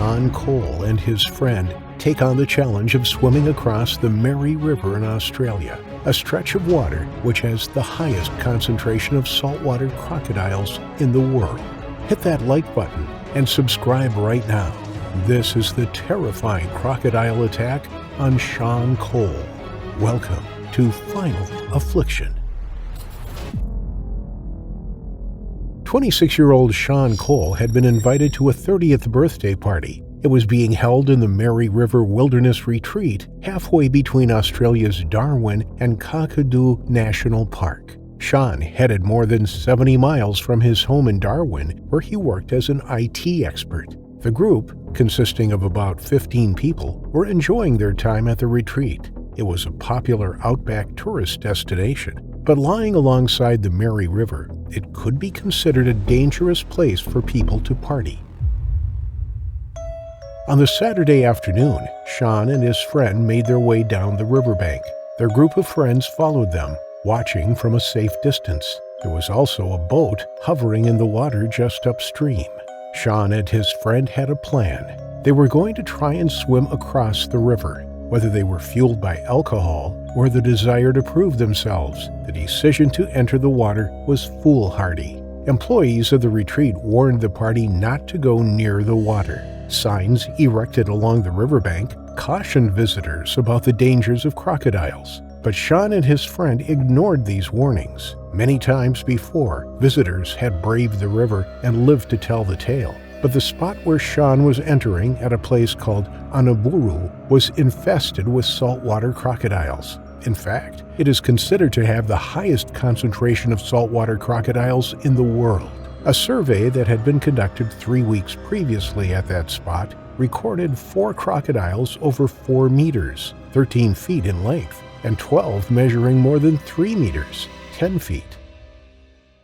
Sean Cole and his friend take on the challenge of swimming across the Mary River in Australia, a stretch of water which has the highest concentration of saltwater crocodiles in the world. Hit that like button and subscribe right now. This is the terrifying crocodile attack on Sean Cole. Welcome to Final Affliction. 26-year-old Sean Cole had been invited to a 30th birthday party. It was being held in the Mary River Wilderness Retreat, halfway between Australia's Darwin and Crocodile National Park. Sean headed more than 70 miles from his home in Darwin, where he worked as an IT expert. The group, consisting of about 15 people, were enjoying their time at the retreat. It was a popular outback tourist destination, but lying alongside the Mary River, it could be considered a dangerous place for people to party. On the Saturday afternoon, Sean and his friend made their way down the riverbank. Their group of friends followed them, watching from a safe distance. There was also a boat hovering in the water just upstream. Sean and his friend had a plan. They were going to try and swim across the river. Whether they were fueled by alcohol or the desire to prove themselves, the decision to enter the water was foolhardy. Employees of the retreat warned the party not to go near the water. Signs erected along the riverbank cautioned visitors about the dangers of crocodiles. But Sean and his friend ignored these warnings. Many times before, visitors had braved the river and lived to tell the tale. But the spot where Sean was entering, at a place called Anaburu, was infested with saltwater crocodiles. In fact, it is considered to have the highest concentration of saltwater crocodiles in the world. A survey that had been conducted 3 weeks previously at that spot recorded 4 crocodiles over 4 meters, 13 feet in length, and 12 measuring more than 3 meters, 10 feet.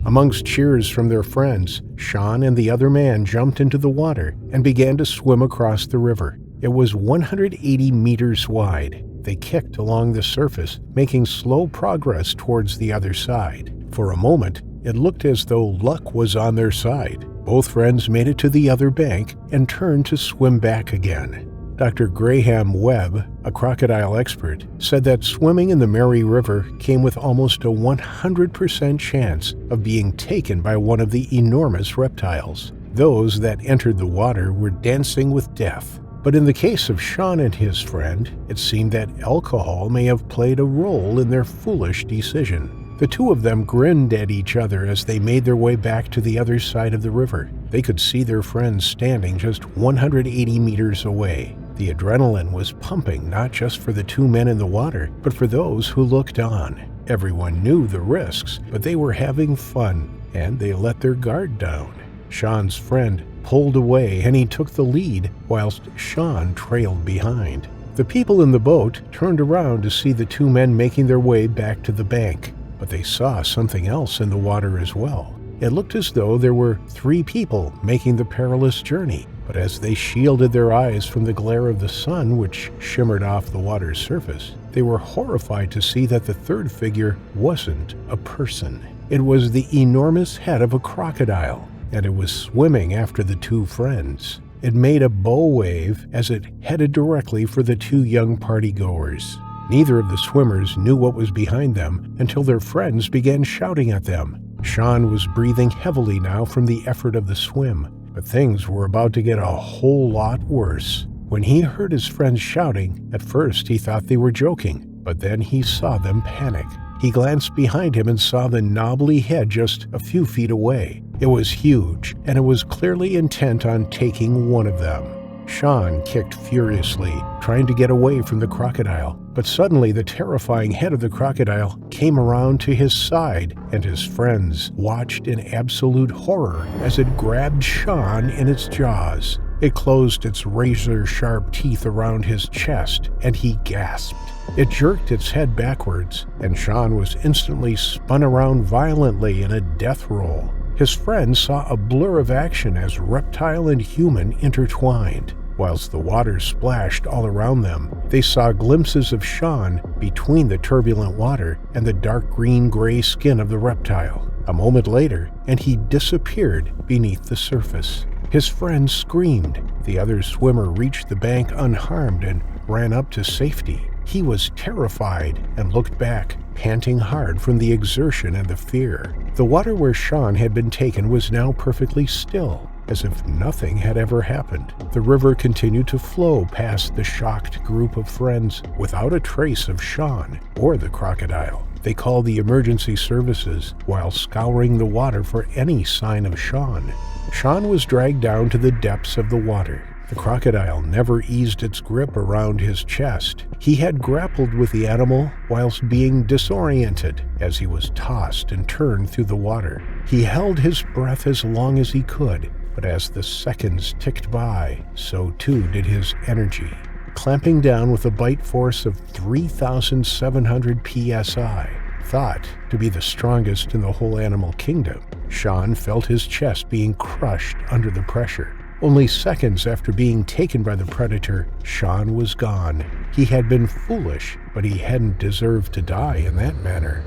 Amongst cheers from their friends, Sean and the other man jumped into the water and began to swim across the river. It was 180 meters wide. They kicked along the surface, making slow progress towards the other side. For a moment, it looked as though luck was on their side. Both friends made it to the other bank and turned to swim back again. Dr. Graham Webb, a crocodile expert, said that swimming in the Mary River came with almost a 100% chance of being taken by one of the enormous reptiles. Those that entered the water were dancing with death. But in the case of Sean and his friend, it seemed that alcohol may have played a role in their foolish decision. The two of them grinned at each other as they made their way back to the other side of the river. They could see their friends standing just 180 meters away. The adrenaline was pumping not just for the two men in the water, but for those who looked on. Everyone knew the risks, but they were having fun, and they let their guard down. Sean's friend pulled away and he took the lead, whilst Sean trailed behind. The people in the boat turned around to see the two men making their way back to the bank, but they saw something else in the water as well. It looked as though there were 3 people making the perilous journey, but as they shielded their eyes from the glare of the sun which shimmered off the water's surface, they were horrified to see that the third figure wasn't a person. It was the enormous head of a crocodile, and it was swimming after the two friends. It made a bow wave as it headed directly for the 2 young partygoers. Neither of the swimmers knew what was behind them until their friends began shouting at them. Sean was breathing heavily now from the effort of the swim, but things were about to get a whole lot worse. When he heard his friends shouting, at first he thought they were joking, but then he saw them panic. He glanced behind him and saw the knobbly head just a few feet away. It was huge, and it was clearly intent on taking one of them. Sean kicked furiously, trying to get away from the crocodile, but suddenly the terrifying head of the crocodile came around to his side, and his friends watched in absolute horror as it grabbed Sean in its jaws. It closed its razor-sharp teeth around his chest, and he gasped. It jerked its head backwards, and Sean was instantly spun around violently in a death roll. His friends saw a blur of action as reptile and human intertwined. Whilst the water splashed all around them, they saw glimpses of Sean between the turbulent water and the dark green-gray skin of the reptile. A moment later, and he disappeared beneath the surface. His friend screamed. The other swimmer reached the bank unharmed and ran up to safety. He was terrified and looked back, panting hard from the exertion and the fear. The water where Sean had been taken was now perfectly still, as if nothing had ever happened. The river continued to flow past the shocked group of friends without a trace of Sean or the crocodile. They called the emergency services while scouring the water for any sign of Sean. Sean was dragged down to the depths of the water. The crocodile never eased its grip around his chest. He had grappled with the animal whilst being disoriented as he was tossed and turned through the water. He held his breath as long as he could, but as the seconds ticked by, so too did his energy. Clamping down with a bite force of 3,700 psi, thought to be the strongest in the whole animal kingdom, Sean felt his chest being crushed under the pressure. Only seconds after being taken by the predator, Sean was gone. He had been foolish, but he hadn't deserved to die in that manner.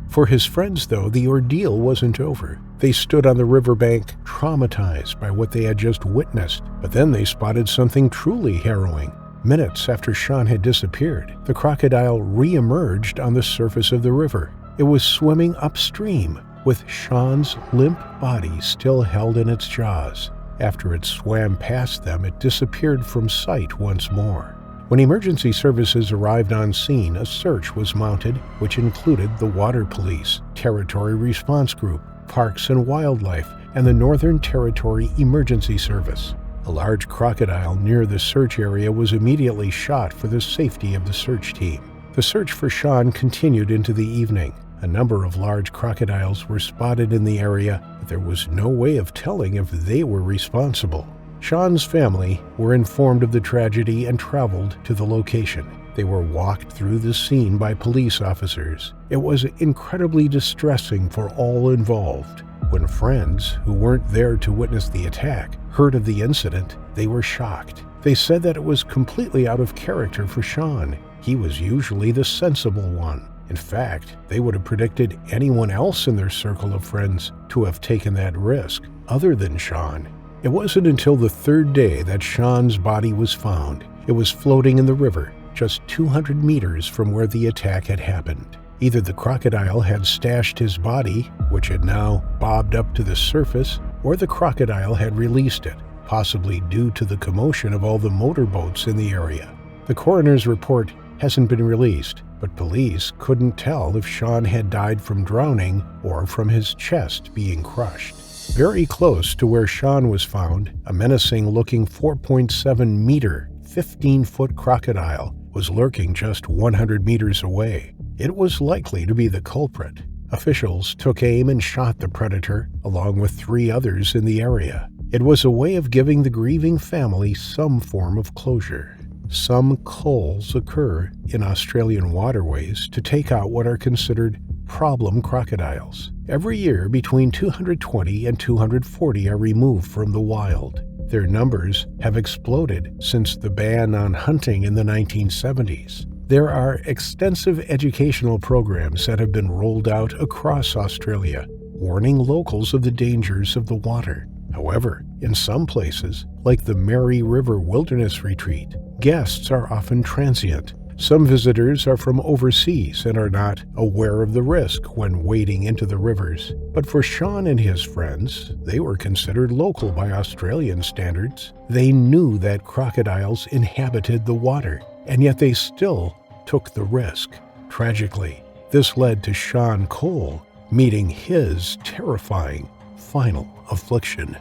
For his friends, though, the ordeal wasn't over. They stood on the riverbank, traumatized by what they had just witnessed. But then they spotted something truly harrowing. Minutes after Sean had disappeared, the crocodile re-emerged on the surface of the river. It was swimming upstream, with Sean's limp body still held in its jaws. After it swam past them, it disappeared from sight once more. When emergency services arrived on scene, a search was mounted, which included the Water Police, Territory Response Group, Parks and Wildlife, and the Northern Territory Emergency Service. A large crocodile near the search area was immediately shot for the safety of the search team. The search for Sean continued into the evening. A number of large crocodiles were spotted in the area, but there was no way of telling if they were responsible. Sean's family were informed of the tragedy and traveled to the location. They were walked through the scene by police officers. It was incredibly distressing for all involved. When friends, who weren't there to witness the attack, heard of the incident, they were shocked. They said that it was completely out of character for Sean. He was usually the sensible one. In fact, they would have predicted anyone else in their circle of friends to have taken that risk, other than Sean. It wasn't until the third day that Sean's body was found. It was floating in the river, just 200 meters from where the attack had happened. Either the crocodile had stashed his body, which had now bobbed up to the surface, or the crocodile had released it, possibly due to the commotion of all the motorboats in the area. The coroner's report hasn't been released, but police couldn't tell if Sean had died from drowning or from his chest being crushed. Very close to where Sean was found, a menacing-looking 4.7-meter, 15-foot crocodile was lurking just 100 meters away. It was likely to be the culprit. Officials took aim and shot the predator, along with 3 others in the area. It was a way of giving the grieving family some form of closure. Some culls occur in Australian waterways to take out what are considered problem crocodiles. Every year, between 220 and 240 are removed from the wild. Their numbers have exploded since the ban on hunting in the 1970s. There are extensive educational programs that have been rolled out across Australia, warning locals of the dangers of the water. However, in some places, like the Mary River Wilderness Retreat, guests are often transient. Some visitors are from overseas and are not aware of the risk when wading into the rivers. But for Sean and his friends, they were considered local by Australian standards. They knew that crocodiles inhabited the water, and yet they still took the risk. Tragically, this led to Sean Cole meeting his terrifying final affliction.